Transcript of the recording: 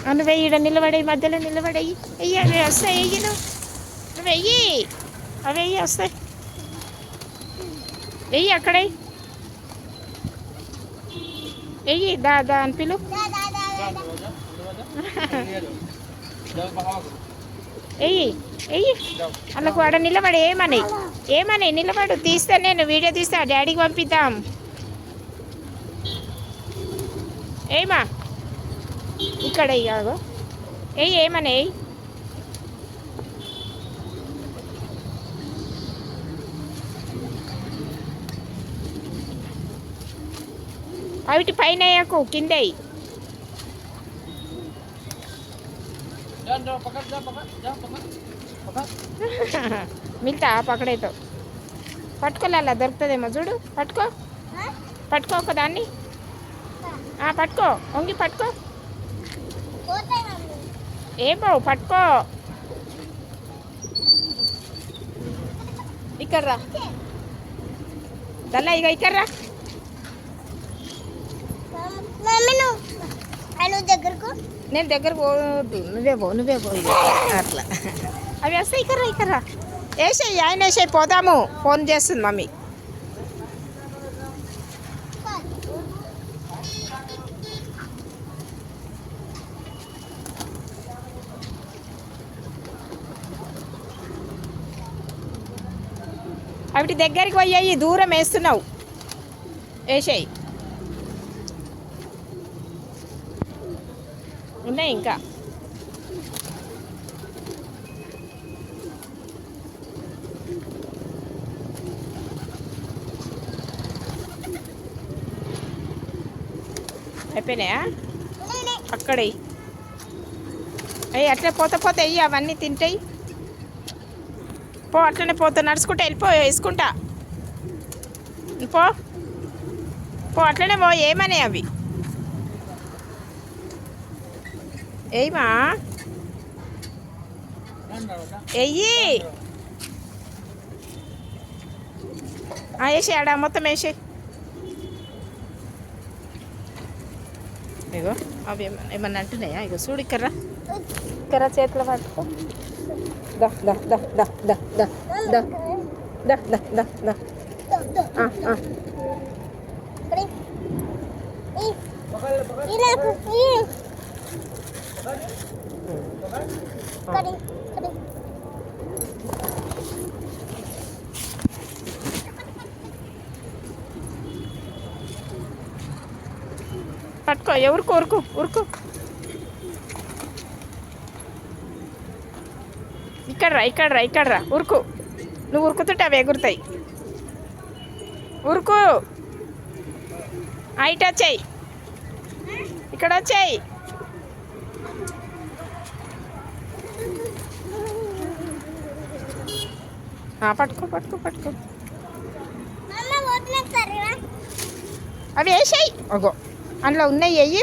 నువ్వు వెయ్యి ఈడ నిలబడేయి, మధ్యలో నిలబడేయి. వెయ్యి, అవి వస్తాయి. వెయ్యి నువ్వు వెయ్యి, అవి వెయ్యి వస్తాయి. వెయ్యి అక్కడే వెయ్యి. దా దా అని పిలు. వెయ్యి వెయ్యి. వాళ్ళకు ఆడ నిలబడి ఏమని నిలబడు. తీస్తా, నేను వీడియో తీస్తా, డాడీకి పంపిద్దాం. ఏమా ఇక్కడ ఇగో ఏమని అవిటి పైన వేయకు, కింద మిగతా పక్కడైతే పట్టుకోలే, అలా దొరుకుతుందేమో చూడు. పట్టుకో ఒకదాన్ని. పట్టుకో, వంగి పట్టుకో. ఏమో పట్టుకో. ఇక్కడ రా దల్లా, ఇక ఇక్కడ రా. నేను దగ్గరకు పోవద్దు, నువ్వే పో. అట్లా అవి వస్తాయి. ఇక్కడ రా. వేసేయి, ఆయన వేసేయి, పోదాము. ఫోన్ చేస్తుంది మమ్మీ. అవిటి దగ్గరికి పోయాయి, దూరం వేస్తున్నావు. వేసేయి. ఉన్నాయి ఇంకా. అయిపోయినాయా? అక్కడే అయ్యి అట్లే పోతే వెయ్యి, అవన్నీ తింటాయి. పో, అట్లనే పోతా, నడుచుకుంటా వెళ్ళిపో, వేసుకుంటా. పో అట్లనే పో. ఏమనే అవి ఏమా వెయ్యి. వేసే ఆడ మొత్తం వేసే. ఇగో అవి ఏమన్నా అంటున్నాయా? ఇగో చూడు, ఇక్కడ చేతిలో పట్టుకో. దా దా దా దా దా దా దా దా దా దా దా. పట్టుకో. ఎవరికి ఉరుకు. ఇక్కడ రా. ఉరుకు. నువ్వు ఉరుకుతుంటే అవి ఎగురుతాయి. ఉరుకు. ఇటు వచ్చాయి, ఇక్కడ వచ్చాయి. పట్టుకో. అవి వేసాయి. అగో అందులో ఉన్నాయి. వెయ్యి.